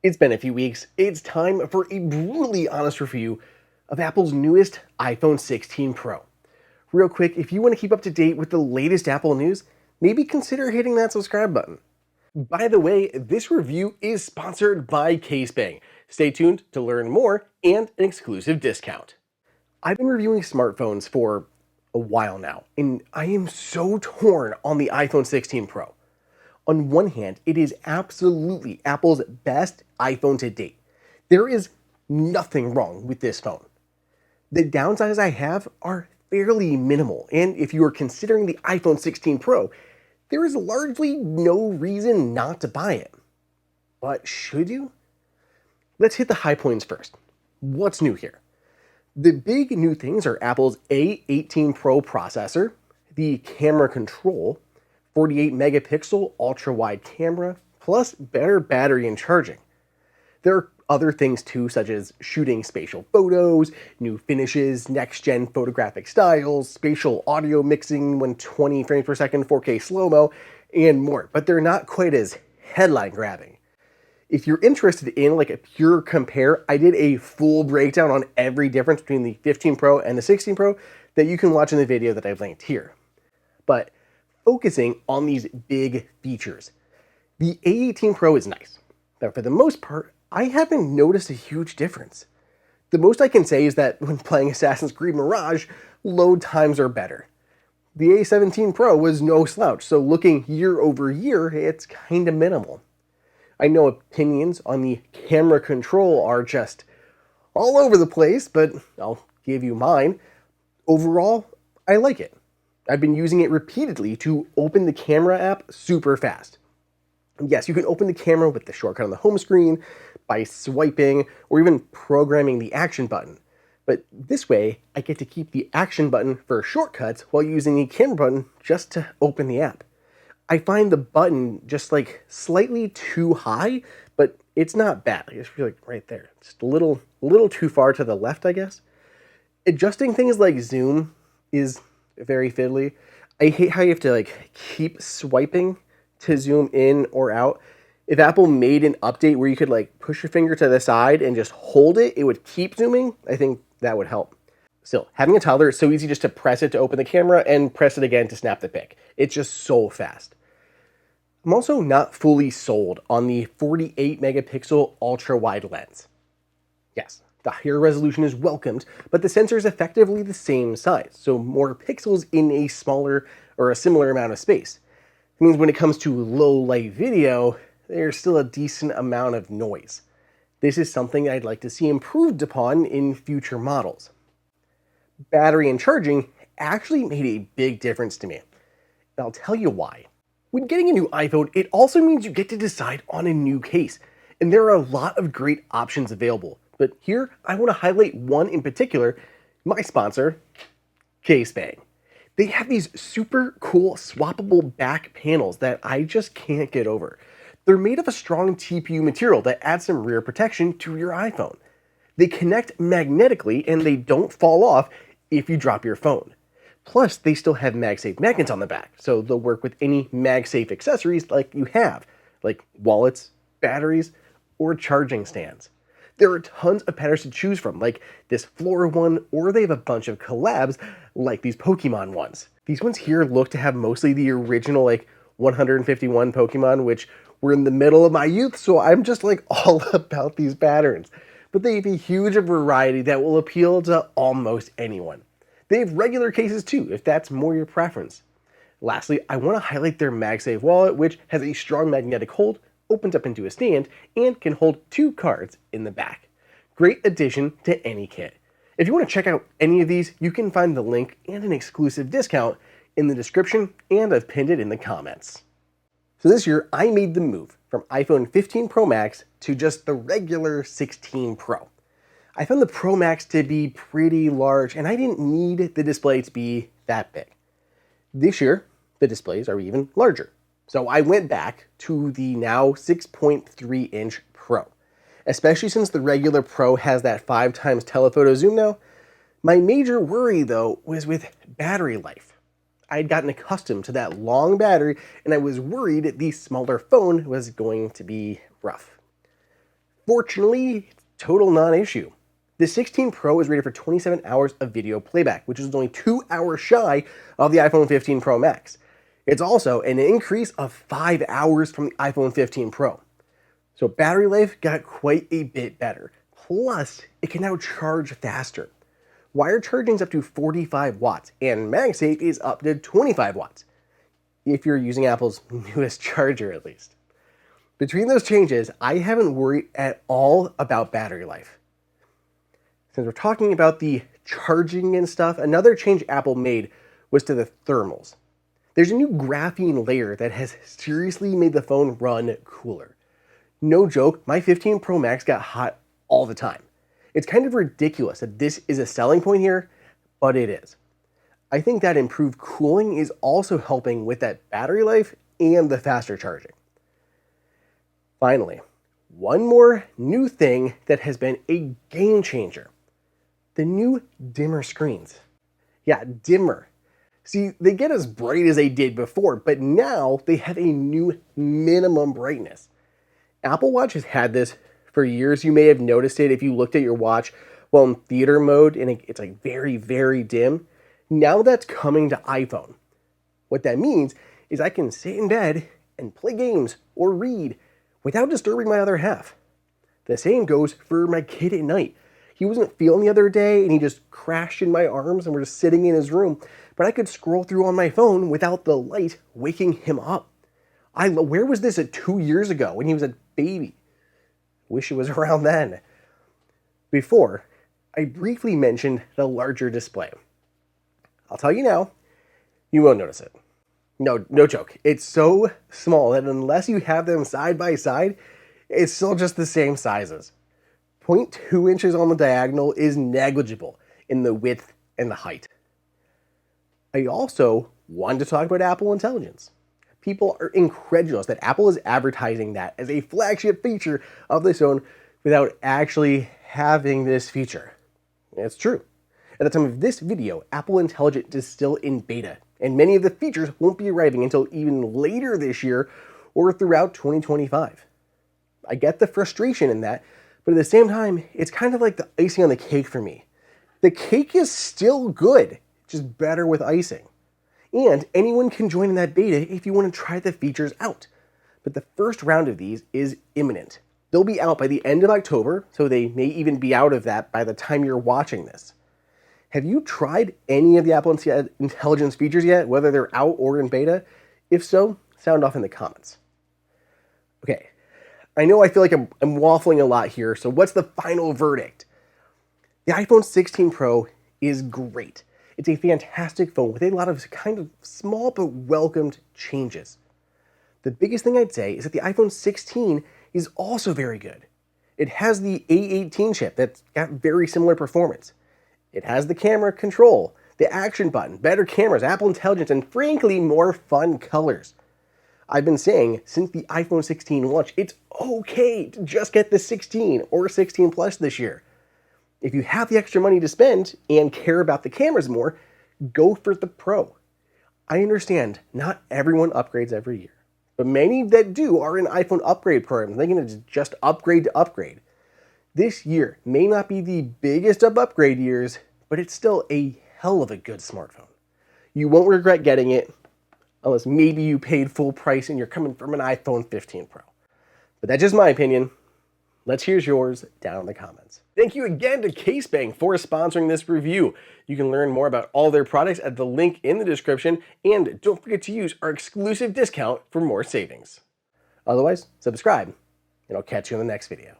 It's been a few weeks. It's time for a brutally honest review of Apple's newest iPhone 16 Pro. Real quick, if you want to keep up to date with the latest Apple news, maybe consider hitting that subscribe button. By the way, this review is sponsored by CaseBang. Stay tuned to learn more and an exclusive discount. I've been reviewing smartphones for a while now, and I am so torn on the iPhone 16 Pro. On one hand, it is absolutely Apple's best iPhone to date. There is nothing wrong with this phone. The downsides I have are fairly minimal, and if you are considering the iPhone 16 Pro, there is largely no reason not to buy it. But should you? Let's hit the high points first. What's new here? The big new things are Apple's A18 Pro processor, the camera control, 48 megapixel ultra wide camera, plus better battery and charging. There are other things too, such as shooting spatial photos, new finishes, next gen photographic styles, spatial audio mixing 120 frames per second, 4K slow-mo, and more, but they're not quite as headline grabbing. If you're interested in like a pure compare, I did a full breakdown on every difference between the 15 Pro and the 16 Pro that you can watch in the video that I've linked here. But focusing on these big features, the A18 Pro is nice, but for the most part, I haven't noticed a huge difference. The most I can say is that when playing Assassin's Creed Mirage, load times are better. The A17 Pro was no slouch, so looking year over year, it's kinda minimal. I know opinions on the camera control are just all over the place, but I'll give you mine. Overall, I like it. I've been using it repeatedly to open the camera app super fast. Yes, you can open the camera with the shortcut on the home screen, by swiping, or even programming the action button. But this way, I get to keep the action button for shortcuts while using the camera button just to open the app. I find the button just like slightly too high, but it's not bad. It's like right there. It's a little too far to the left, I guess. Adjusting things like zoom is very fiddly. I hate how you have to like keep swiping to zoom in or out. If Apple made an update where you could like push your finger to the side and just hold it, it would keep zooming. I think that would help. Still, having a toddler, it's so easy just to press it to open the camera and press it again to snap the pic. It's just so fast. I'm also not fully sold on the 48 megapixel ultra wide lens. Yes, the higher resolution is welcomed, but the sensor is effectively the same size, so more pixels in a smaller or a similar amount of space. It means when it comes to low light video, there's still a decent amount of noise. This is something I'd like to see improved upon in future models. Battery and charging actually made a big difference to me. And I'll tell you why. When getting a new iPhone, it also means you get to decide on a new case, and there are a lot of great options available. But here, I want to highlight one in particular, my sponsor, CaseBang. They have these super cool swappable back panels that I just can't get over. They're made of a strong TPU material that adds some rear protection to your iPhone. They connect magnetically and they don't fall off if you drop your phone. Plus, they still have MagSafe magnets on the back, so they'll work with any MagSafe accessories like you have, like wallets, batteries, or charging stands. There are tons of patterns to choose from, like this Flora one, or they have a bunch of collabs like these Pokemon ones. These ones here look to have mostly the original like 151 Pokemon, which were in the middle of my youth, so I'm just like all about these patterns. But they have a huge variety that will appeal to almost anyone. They have regular cases too, if that's more your preference. Lastly, I want to highlight their MagSafe wallet, which has a strong magnetic hold, opens up into a stand, and can hold 2 cards in the back. Great addition to any kit. If you want to check out any of these, you can find the link and an exclusive discount in the description, and I've pinned it in the comments. So this year, I made the move from iPhone 15 Pro Max to just the regular 16 Pro. I found the Pro Max to be pretty large, and I didn't need the display to be that big. This year, the displays are even larger. So I went back to the now 6.3-inch Pro. Especially since the regular Pro has that 5 times telephoto zoom now. My major worry, though, was with battery life. I had gotten accustomed to that long battery, and I was worried the smaller phone was going to be rough. Fortunately, it's a total non-issue. The 16 Pro is rated for 27 hours of video playback, which is only 2 hours shy of the iPhone 15 Pro Max. It's also an increase of 5 hours from the iPhone 15 Pro. So battery life got quite a bit better. Plus, it can now charge faster. Wired charging is up to 45 watts, and MagSafe is up to 25 watts, if you're using Apple's newest charger at least. Between those changes, I haven't worried at all about battery life. Since we're talking about the charging and stuff, another change Apple made was to the thermals. There's a new graphene layer that has seriously made the phone run cooler. No joke, my 15 Pro Max got hot all the time. It's kind of ridiculous that this is a selling point here, but it is. I think that improved cooling is also helping with that battery life and the faster charging. Finally, one more new thing that has been a game changer. The new dimmer screens. Yeah, dimmer. See, they get as bright as they did before, but now they have a new minimum brightness. Apple Watch has had this for years. You may have noticed it if you looked at your watch while in theater mode and it's like very, very dim. Now that's coming to iPhone. What that means is I can sit in bed and play games or read without disturbing my other half. The same goes for my kid at night. He wasn't feeling the other day and he just crashed in my arms and we're just sitting in his room, but I could scroll through on my phone without the light waking him up. Where was this at 2 years ago when he was a baby? Wish it was around then. Before, I briefly mentioned the larger display. I'll tell you now, you won't notice it. No joke. It's so small that unless you have them side by side, it's still just the same sizes. 0.2 inches on the diagonal is negligible in the width and the height. I also wanted to talk about Apple Intelligence. People are incredulous that Apple is advertising that as a flagship feature of this phone without actually having this feature. It's true. At the time of this video, Apple Intelligence is still in beta, and many of the features won't be arriving until even later this year or throughout 2025. I get the frustration in that, but at the same time, it's kind of like the icing on the cake for me. The cake is still good, just better with icing. And anyone can join in that beta if you want to try the features out. But the first round of these is imminent. They'll be out by the end of October, so they may even be out of that by the time you're watching this. Have you tried any of the Apple Intelligence features yet, whether they're out or in beta? If so, sound off in the comments. Okay, I know I feel like I'm waffling a lot here, so what's the final verdict? The iPhone 16 Pro is great. It's a fantastic phone with a lot of kind of small but welcomed changes. The biggest thing I'd say is that the iPhone 16 is also very good. It has the A18 chip that's got very similar performance. It has the camera control, the action button, better cameras, Apple Intelligence, and frankly, more fun colors. I've been saying since the iPhone 16 launch, it's okay to just get the 16 or 16 Plus this year. If you have the extra money to spend and care about the cameras more, go for the Pro. I understand not everyone upgrades every year, but many that do are in iPhone upgrade programs, thinking it's just upgrade to upgrade. This year may not be the biggest of upgrade years, but it's still a hell of a good smartphone. You won't regret getting it, unless maybe you paid full price and you're coming from an iPhone 15 Pro. But that's just my opinion. Let's hear yours down in the comments. Thank you again to CaseBang for sponsoring this review. You can learn more about all their products at the link in the description, and don't forget to use our exclusive discount for more savings. Otherwise, subscribe, and I'll catch you in the next video.